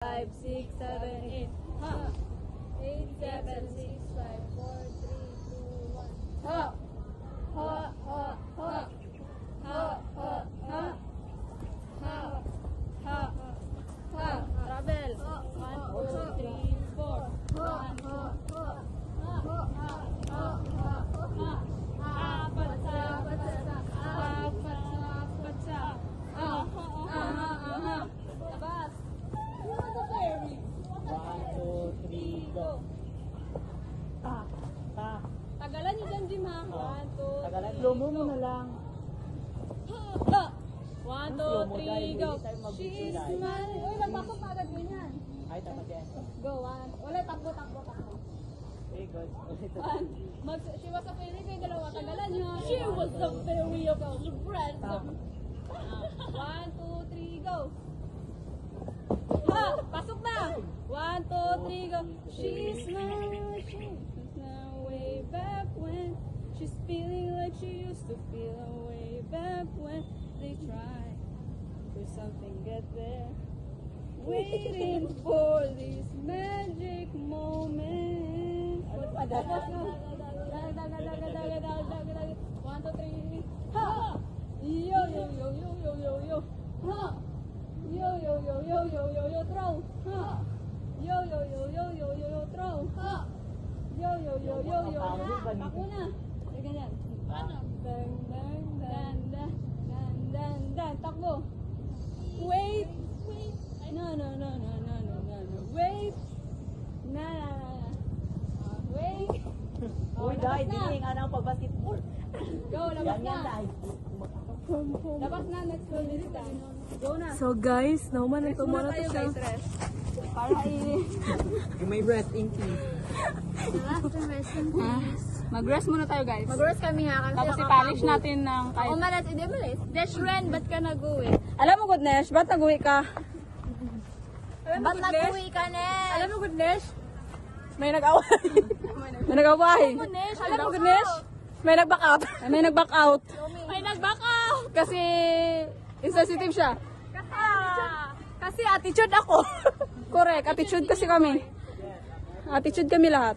5, 6, 7, 8. Ha! 8, 7, 6, 5, 4, 3, 2, 1. Ha! Ha! Ha! Ha! Ha! Ha! Ha! Ha! Ha! Ha! Travel. 1, 2, 3, 4. Ha! Ha! Ha! Tagalan niyo dyan, Jim, ha? 1, 2, Tagalan, slow mo na lang. 1, 2, 3, go. She's mine. Uy, nagpasok pa agad ganyan. Ay, tama yan. Go, 1. Wala, takbo. Okay, good. Ulit. 1. She was a very kayo dalawa. Tagalan niyo. She was a very friend. 1, 2, 3, go. Ha! Pasok na! 1, 2, 3, go. She's mine. She's now way back when. She's feeling like she used to feel way back when they tried for something get there. Waiting for this magic moment. 1, 2, 3. Ha! Yo yo yo yo yo yo yo. Ha! Yo yo yo yo yo yo yo throw. Ha! Yo yo yo yo yo yo yo throw. Ha! Yo yo yo yo yo. Ako na. Ganyan. Ano? Dan dan dan dan dan dan dan. Takbo. Wait. No. Wait. Na. Wait. Uy, dahil din yung anong pag-basketball. Go, labas Yan na. yan, dahil. Labas na, next one minute. Go na. So guys, nauman na Rest muna tumara tayo, to siya. guys, rest. Para You may rest in peace. Mag-rest muna tayo, guys. Mag-rest kami ha. Tapos i-polish natin ng kahit... Umalat, hindi malis. Dash Ren, ba't ka nag-uwi? Alam mo, Goodness, ba't nag-uwi ka? Ba't nag-uwi ka, Nes? Alam mo, Goodness, may nag-away. May nag-away. Alam mo, Goodness, may nag-back out. May nag-back out. May nag-back out! Kasi insensitive siya. Kasi attitude ako. Correct, attitude kasi kami. Attitude kami lahat.